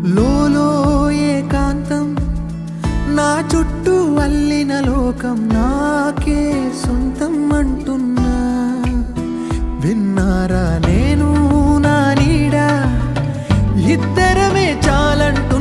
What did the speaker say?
లోలో ఏకాంతం నా చుట్టూ అల్లిన లోకం నాకే సొంతం అంటున్నా విన్నారా నేను నా నీడ ఇద్దరమే చాలంటూ